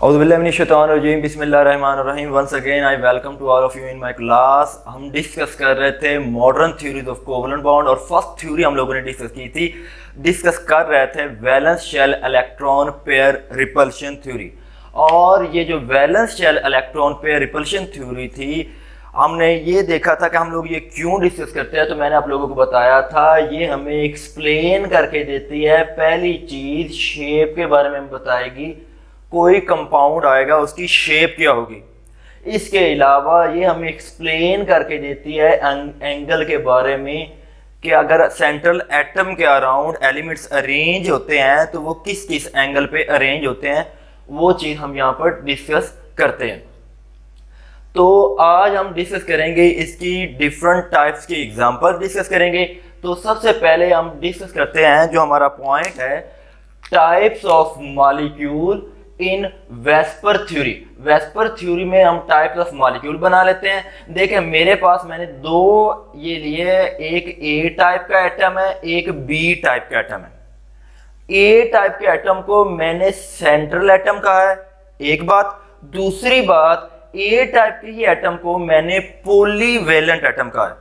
औज़ुबिल्लाहि बिस्मिल्लाहिर्रहमानिर्रहीम। Once again I welcome to all of you in my class. हम discuss कर रहे थे modern theories of covalent bond और फर्स्ट थ्योरी हम लोगों ने डिस्कस कर रहे थे valence shell electron pair repulsion theory. और ये जो valence shell electron pair repulsion theory थी, हमने ये देखा था कि हम लोग ये क्यों डिस्कस करते हैं। तो मैंने आप लोगों को बताया था ये हमें एक्सप्लेन करके देती है। पहली चीज शेप के बारे में बताएगी, कोई कंपाउंड आएगा उसकी शेप क्या होगी। इसके अलावा ये हमें एक्सप्लेन करके देती है एंगल के बारे में कि अगर सेंट्रल एटम के अराउंड एलिमेंट्स अरेंज होते हैं तो वो किस किस एंगल पे अरेंज होते हैं, वो चीज हम यहाँ पर डिस्कस करते हैं। तो आज हम डिस्कस करेंगे इसकी डिफरेंट टाइप्स की एग्जांपल डिस्कस करेंगे। तो सबसे पहले हम डिस्कस करते हैं जो हमारा पॉइंट है, types of molecule in VSEPR theory. VSEPR theory में हम टाइप्स ऑफ मॉलिक्यूल बना लेते हैं। देखें मेरे पास मैंने दो ये लिए, एक ए टाइप का एटम है, एक बी टाइप का एटम है। ए टाइप के एटम को मैंने सेंट्रल एटम कहा है, एक बात। दूसरी बात, ए टाइप के ही एटम को मैंने पॉलीवेलेंट एटम कहा है।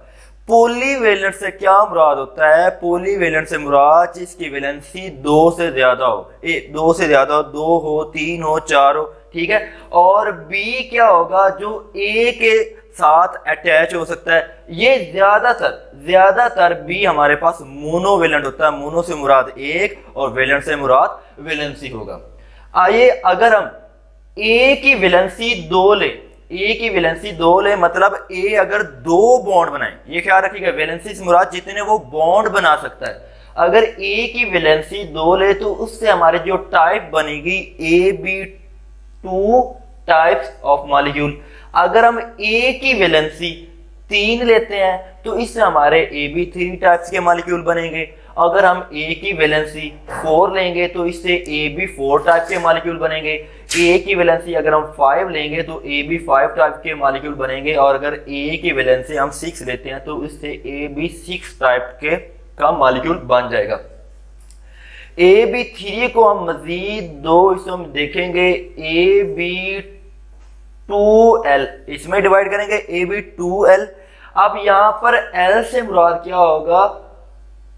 पॉलीवेलेंट से क्या मुराद होता है? पॉलीवेलेंट से मुराद जिसकी वैलेंसी दो से ज्यादा हो, दो से ज्यादा हो, दो हो, तीन हो, चार हो, ठीक है। और बी क्या होगा? जो ए के साथ अटैच हो सकता है। ये ज्यादातर बी हमारे पास मोनोवेलेंट होता है। मोनो से मुराद एक और वेलेंट से मुराद वैलेंसी होगा। आइए अगर हम ए की वैलेंसी दो ले, ए की वैलेंसी दो ले, मतलब ए अगर दो बॉन्ड बनाए, ये ख्याल रखिएगा वैलेंसी से मुराद जितने वो बॉन्ड बना सकता है। अगर ए की वैलेंसी दो ले तो उससे हमारे जो टाइप बनेगी A B two types of molecule. अगर हम ए की वैलेंसी तीन लेते हैं तो इससे हमारे ए बी थ्री टाइप्स के मॉलिक्यूल बनेंगे। अगर हम ए की वैलेंसी 4 लेंगे तो इससे ए बी 4 टाइप के मॉलिक्यूल बनेंगे। ए की वैलेंसी अगर हम 5 लेंगे तो ए बी 5 टाइप के मॉलिक्यूल बनेंगे। और अगर ए की वैलेंसी हम 6 लेते हैं तो इससे ए बी 6 टाइप के का मॉलिक्यूल बन जाएगा। ए बी 3 को हम मजीद दो इसमें हम देखेंगे, ए बी 2L इसमें डिवाइड करेंगे, ए बी 2L। अब यहां पर L से मुराद क्या होगा?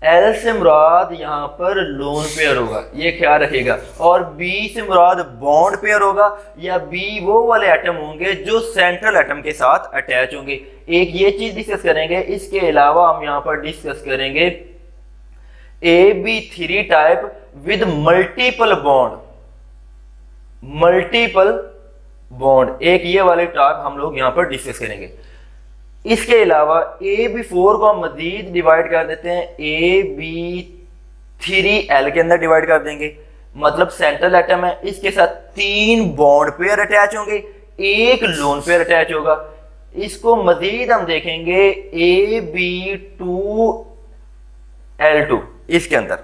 L से मुराद यहाँ पर लोन पेयर होगा, ये ख्याल रखिएगा। और B से मुराद बॉन्ड पेयर होगा, या B वो वाले एटम होंगे जो सेंट्रल एटम के साथ अटैच होंगे। एक ये चीज डिस्कस करेंगे। इसके अलावा हम यहाँ पर डिस्कस करेंगे AB3 type with multiple bond, एक ये वाले टाइप हम लोग यहाँ पर डिस्कस करेंगे। इसके अलावा ए बी 4 को हम मजीद डिवाइड कर देते हैं, ए बी 3L के अंदर डिवाइड कर देंगे, मतलब सेंट्रल एटम है, इसके साथ 3 बॉन्ड पेयर अटैच होंगे, एक लोन पेयर अटैच होगा। इसको मजीद हम देखेंगे ए बी 2L2 इसके अंदर।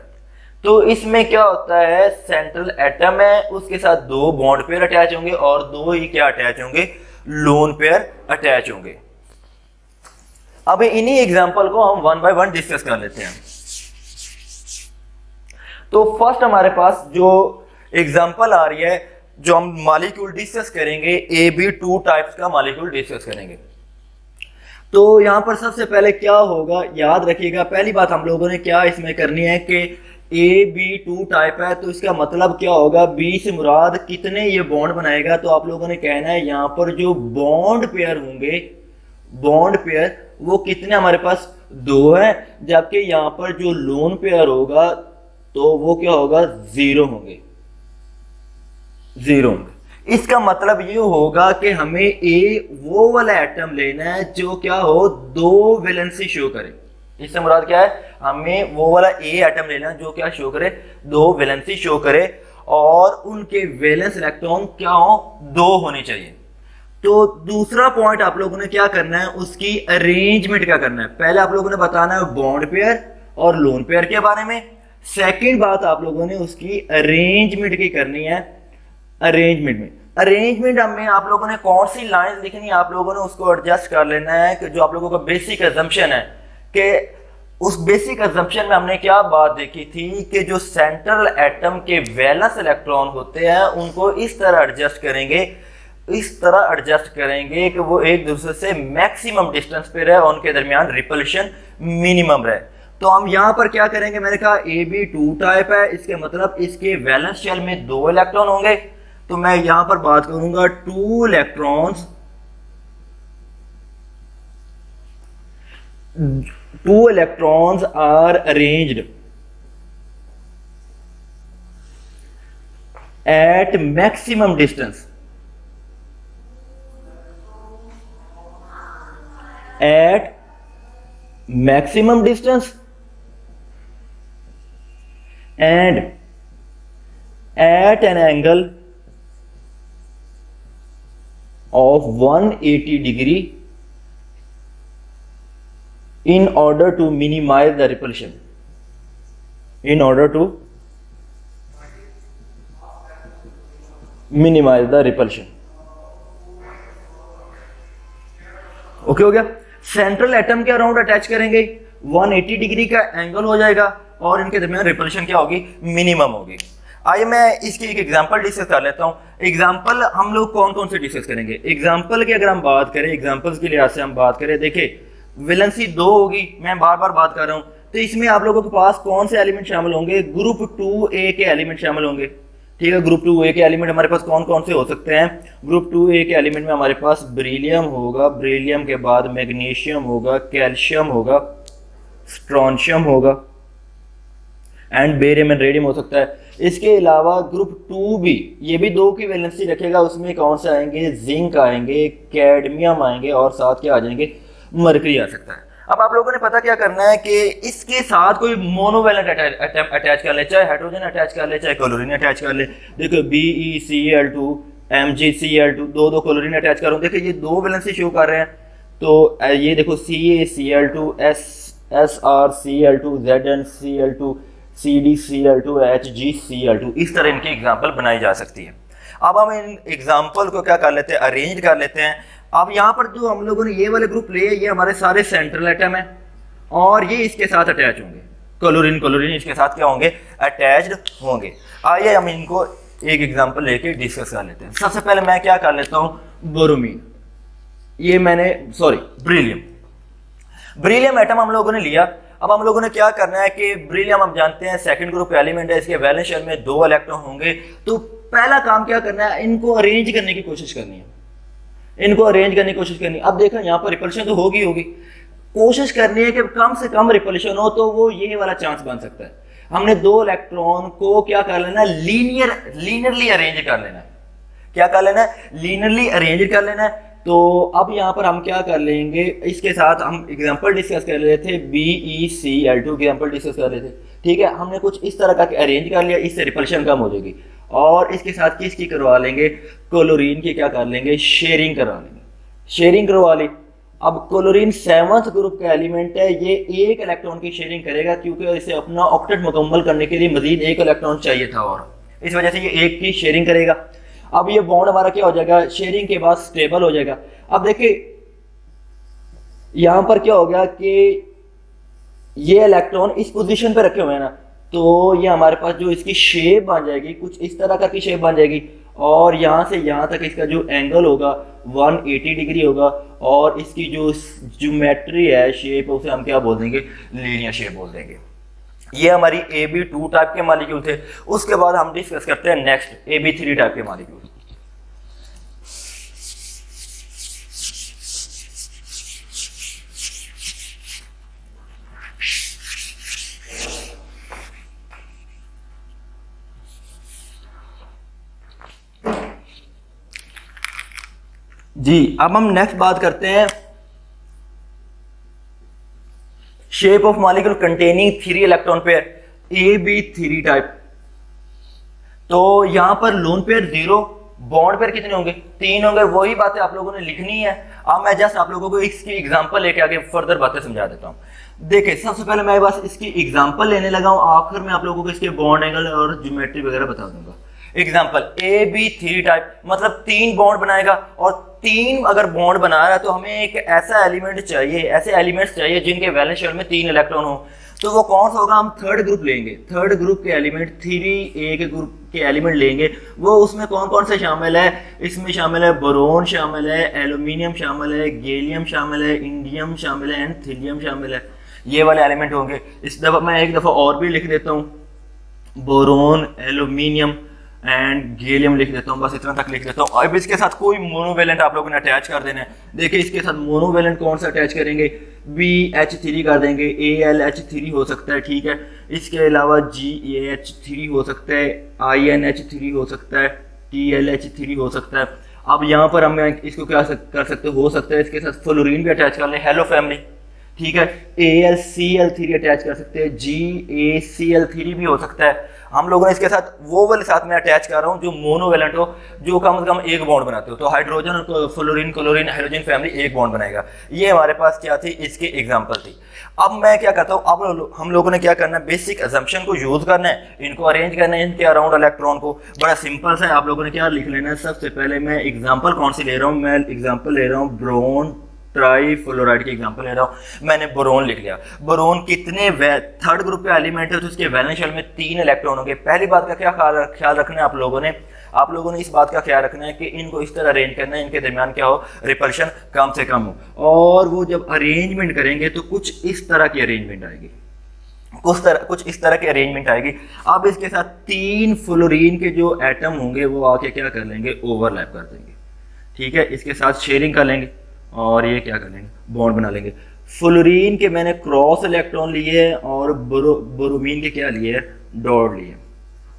तो इसमें क्या होता है? सेंट्रल एटम है, उसके साथ 2 बॉन्ड पेयर अटैच होंगे और 2 ही क्या अटैच होंगे? लोन पेयर अटैच होंगे। अब इन्हीं एग्जाम्पल को हम वन बाय वन डिस्कस कर लेते हैं। तो फर्स्ट हमारे पास जो एग्जाम्पल आ रही है, जो हम मॉलिक्यूल डिस्कस करेंगे, ए बी 2 टाइप्स का मॉलिक्यूल डिस्कस करेंगे। तो यहां पर सबसे पहले क्या होगा, याद रखिएगा। पहली बात हम लोगों ने क्या इसमें करनी है कि ए बी 2 टाइप है तो इसका मतलब क्या होगा? बी से मुराद कितने ये बॉन्ड बनाएगा। तो आप लोगों ने कहना है यहां पर जो बॉन्ड पेयर होंगे, बॉन्ड पेयर वो कितने हमारे पास? 2 है। जबकि यहां पर जो लोन पेयर होगा तो वो क्या होगा? 0 होंगे। इसका मतलब ये होगा कि हमें ए वो वाला एटम लेना है जो क्या हो? 2 वैलेंसी शो करे। इससे मुराद क्या है? हमें वो वाला ए एटम लेना है जो क्या शो करे? 2 वैलेंसी शो करे और उनके वैलेंस इलेक्ट्रॉन क्या हो? 2 होने चाहिए। तो दूसरा पॉइंट आप लोगों ने क्या करना है? उसकी अरेंजमेंट क्या करना है? पहले आप लोगों ने बताना है बॉन्ड पेयर और लोन पेयर के बारे में। सेकंड बात आप लोगों ने उसकी अरेंजमेंट की करनी है। अरेंजमेंट में आप लोगों ने कौन सी लाइन लिखनी है, आप लोगों ने उसको एडजस्ट कर लेना है कि जो आप लोगों का बेसिक अजम्पशन है कि उस बेसिक अजम्पशन में हमने क्या बात देखी थी कि जो सेंट्रल एटम के वैलेंस इलेक्ट्रॉन होते हैं उनको इस तरह एडजस्ट करेंगे कि वो एक दूसरे से मैक्सिमम डिस्टेंस पे रहे और उनके दरमियान रिपल्शन मिनिमम रहे। तो हम यहाँ पर क्या करेंगे, मैंने कहा AB2 टाइप है, इसके मतलब इसके वैलेंस शेल में 2 इलेक्ट्रॉन होंगे। तो मैं यहाँ पर बात करूंगा 2 electrons, 2 electrons are arranged at maximum distance, and at an angle of 180 degree in order to minimize the repulsion. Okay हो गया। सेंट्रल एटम के अराउंड अटैच करेंगे, 180 डिग्री का एंगल हो जाएगा और इनके दरमियान रिपल्शन क्या होगी, मिनिमम होगी। आइए मैं इसकी एक एग्जांपल डिस्कस कर लेता हूँ। एग्जांपल हम लोग कौन कौन से डिस्कस करेंगे। एग्जांपल की अगर हम बात करें, एग्जांपल्स के लिहाज से हम बात करें, देखिए वैलेंसी 2 होगी, मैं बार बार बात कर रहा हूं। तो इसमें आप लोगों के पास कौन से एलिमेंट शामिल होंगे, ग्रुप 2A के एलिमेंट शामिल होंगे। ठीक है, ग्रुप 2A के एलिमेंट हमारे पास कौन कौन से हो सकते हैं। ग्रुप 2A के एलिमेंट में हमारे पास बेरिलियम होगा, बेरिलियम के बाद मैग्नीशियम होगा, कैल्शियम होगा, स्ट्रोंशियम होगा एंड बेरियम एंड रेडियम हो सकता है। इसके अलावा ग्रुप 2B ये भी 2 की वैलेंसी रखेगा, उसमें कौन से आएंगे, जिंक आएंगे, कैडमियम आएंगे और साथ क्या आ जाएंगे, मरकरी आ सकता है। अब आप लोगों ने पता क्या करना है कि इसके साथ कोई मोनोवैलेंट अटैच कर ले, चाहे हाइड्रोजन अटैच कर ले, चाहे क्लोरीन अटैच कर ले। देखो BeCl2 MgCl2 दो क्लोरीन अटैच कर रहा हूं, देखो ये 2 वैलेंसी शो कर रहे हैं। तो ये देखो CaCl2 SrCl2 ZnCl2 CdCl2 HgCl2, इस तरह इनकी एग्जाम्पल बनाई जा सकती है। अब हम इन एग्जाम्पल को क्या कर लेते हैं, अरेंज कर लेते हैं। अब यहाँ पर जो हम लोगों ने ये वाले ग्रुप लिए, ये हमारे सारे सेंट्रल एटम है और ये इसके साथ अटैच होंगे, क्लोरीन इसके साथ क्या होंगे, अटैच्ड होंगे। आइए हम इनको एक एग्जांपल लेके डिस्कस कर लेते हैं। सबसे पहले मैं क्या कर लेता हूँ, बोरोमीन, ये मैंने ब्रिलियम एटम हम लोगों ने लिया। अब हम लोगों ने क्या करना है कि ब्रिलियम हम जानते हैं सेकंड ग्रुप एलिमेंट है, इसके वैलेंस शेल में 2 इलेक्ट्रॉन होंगे। तो पहला काम क्या करना है, इनको अरेंज करने की कोशिश करनी है, अब देखो यहाँ पर रिपल्शन तो होगी, कोशिश करनी है कि कम से कम रिपल्शन हो, तो वो ये वाला चांस बन सकता है। हमने 2 इलेक्ट्रॉन को क्या कर लेना, लीनियरली अरेंज कर लेना है। क्या कर लेना है, लीनियरली अरेंज कर लेना है। तो अब यहाँ पर हम क्या कर लेंगे, इसके साथ हम एग्जांपल डिस्कस कर रहे थे, BeCl2 एग्जांपल डिस्कस कर रहे थे। ठीक है, हमने कुछ इस तरह का अरेंज कर लिया, इससे रिपल्शन कम हो जाएगी। और इसके साथ किसकी करवा लेंगे, क्लोरीन की क्या कर लेंगे, शेयरिंग करवा ली। अब क्लोरीन 7th ग्रुप का एलिमेंट है, ये 1 इलेक्ट्रॉन की शेयरिंग करेगा क्योंकि इसे अपना ऑक्टेट मुकम्मल करने के लिए मजीद 1 इलेक्ट्रॉन चाहिए था और इस वजह से ये 1 की शेयरिंग करेगा। अब ये बॉन्ड हमारा क्या हो जाएगा, शेयरिंग के बाद स्टेबल हो जाएगा। अब देखिए यहां पर क्या हो गया कि ये इलेक्ट्रॉन इस पोजीशन पे रखे हुए हैं ना, तो ये हमारे पास जो इसकी शेप बन जाएगी, कुछ इस तरह की शेप बन जाएगी और यहां से यहां तक इसका जो एंगल होगा 180 डिग्री होगा और इसकी जो ज्योमेट्री है, शेप, उसे हम क्या बोल देंगे, लीनियर शेप बोल देंगे। ये हमारी AB2 टाइप के मॉलिक्यूल थे। उसके बाद हम डिस्कस करते हैं नेक्स्ट AB3 टाइप के मॉलिक्यूल। जी, अब हम नेक्स्ट बात करते हैं shape of molecule containing 3 electron pair, AB3 type. तो यहां पर लोन पेयर 0, बॉन्ड पेयर कितने होंगे, 3 होंगे। वही बातें आप लोगों ने लिखनी है। अब मैं जस्ट आप लोगों को इसकी एग्जांपल लेके आगे फर्दर बातें समझा देता हूं। देखिए सबसे पहले मैं बस इसकी एग्जांपल लेने लगा हूं, आखिर में आप लोगों को इसके बॉन्ड एंगल और ज्योमेट्री वगैरह बता दूंगा। एग्जांपल AB3 टाइप मतलब 3 बॉन्ड बनाएगा और तीन अगर बॉन्ड बना रहा है तो हमें एक ऐसा एलिमेंट चाहिए, ऐसे एलिमेंट्स चाहिए जिनके वैलेंस शेल में 3 इलेक्ट्रॉन हो। तो वो कौन सा होगा? हम थर्ड ग्रुप लेंगे, थर्ड ग्रुप के एलिमेंट 3A के ग्रुप के एलिमेंट लेंगे। वो उसमें कौन कौन से शामिल है? इसमें शामिल है बोरोन शामिल है, एल्यूमिनियम शामिल है, गैलियम शामिल है, इंडियम शामिल है एंड थीलियम शामिल है। ये वाले एलिमेंट होंगे। इस दफ़ा मैं एक दफ़ा और भी लिख देता हूँ, बोरोन, एल्यूमिनियम एंड गैलियम लिख देता हूँ, बस इतना तक लिख देता हूँ। अब इसके साथ कोई मोनोवेलेंट आप लोगों ने अटैच कर देना है। देखिए इसके साथ मोनोवेलेंट कौन सा अटैच करेंगे? BH3 कर देंगे, AlH3 हो सकता है, ठीक है। इसके अलावा GAH3 हो सकता है, INH3 हो सकता है, TLH3 हो सकता है। अब यहाँ पर हम इसको क्या कर सकते हो सकता है इसके साथ फ्लोरीन भी अटैच कर लें, हेलो फैमिली, ठीक है। AlCl3 अटैच कर सकते हैं, GaCl3 भी हो सकता है। हम लोगों ने इसके साथ वो वाले साथ में अटैच कर रहा हूँ जो मोनोवेलेंट हो, जो कम से कम एक बॉन्ड बनाते हो। तो हाइड्रोजन और फ्लोरीन, क्लोरीन, हाइड्रोजन फैमिली एक बॉन्ड बनाएगा। ये हमारे पास क्या थी? इसकी एग्जांपल थी। अब मैं क्या करता हूँ, अब हम लोगों ने क्या करना है? बेसिक असम्पशन को यूज करना है, इनको अरेंज करना है इनके अराउंड इलेक्ट्रॉन को। बड़ा सिंपल सा है, आप लोगों ने क्या लिख लेना है? सबसे पहले मैं एग्जाम्पल कौन सी ले रहा हूँ? मैं एग्जाम्पल ले रहा हूँ ब्रोन ट्राईफ्लोराइड की एग्जांपल ले रहा हूँ। मैंने बोरोन लिख लिया। बोरोन कितने थर्ड ग्रुप का एलिमेंट है तो उसके वैलेंस शेल में 3 इलेक्ट्रॉन होंगे। पहली बात का क्या ख्याल रखना है आप लोगों ने इस बात का ख्याल रखना है कि इनको इस तरह अरेंज करना है, इनके दरमियान क्या हो? रिपल्शन कम से कम हो। और वो जब अरेंजमेंट करेंगे तो कुछ इस तरह की अरेंजमेंट आएगी, कुछ इस तरह की अरेंजमेंट आएगी। अब इसके साथ 3 फ्लोरीन के जो एटम होंगे वो आके क्या कर लेंगे? ओवरलैप कर देंगे, ठीक है। इसके साथ शेयरिंग कर लेंगे और ये क्या कर लेंगे? बॉन्ड बना लेंगे। फ्लोरीन के मैंने क्रॉस इलेक्ट्रॉन लिए और बोरोमीन के क्या लिए? डॉट लिए।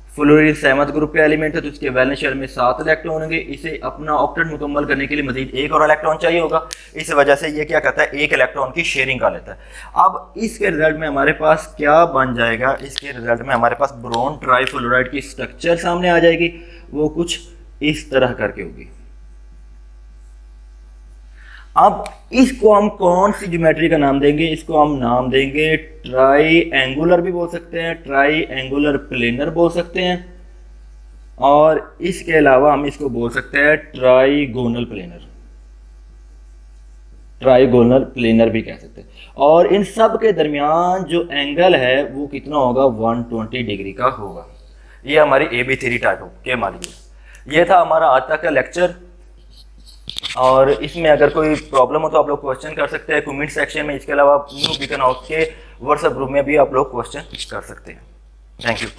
फ्लोरीन 7th ग्रुप के एलिमेंट है तो उसके वैलेंस शेल में 7 इलेक्ट्रॉन होंगे। इसे अपना ऑक्टेट मुकम्मल करने के लिए मजीद एक और इलेक्ट्रॉन चाहिए होगा। इस वजह से ये क्या करता है? एक इलेक्ट्रॉन की शेयरिंग कर लेता है। अब इसके रिजल्ट में हमारे पास क्या बन जाएगा? इसके रिजल्ट में हमारे पास बोरोन ट्राईफ्लोराइड की स्ट्रक्चर सामने आ जाएगी। वो कुछ इस तरह करके होगी। अब इसको हम कौन सी ज्योमेट्री का नाम देंगे? इसको हम नाम देंगे ट्राई एंगुलर भी बोल सकते हैं, ट्राई एंगुलर प्लेनर बोल सकते हैं, और इसके अलावा हम इसको बोल सकते हैं ट्राईगोनल प्लेनर, ट्राईगोनल प्लेनर भी कह सकते हैं। और इन सब के दरमियान जो एंगल है वो कितना होगा? 120 डिग्री का होगा। ये हमारी AB3 टाइप के मान लीजिए। ये था हमारा आज तक का लेक्चर, और इसमें अगर कोई प्रॉब्लम हो तो आप लोग क्वेश्चन कर सकते हैं कमेंट सेक्शन में। इसके अलावा न्यू बीकन हाउस के व्हाट्सएप ग्रुप में भी आप लोग क्वेश्चन कर सकते हैं। Thank you.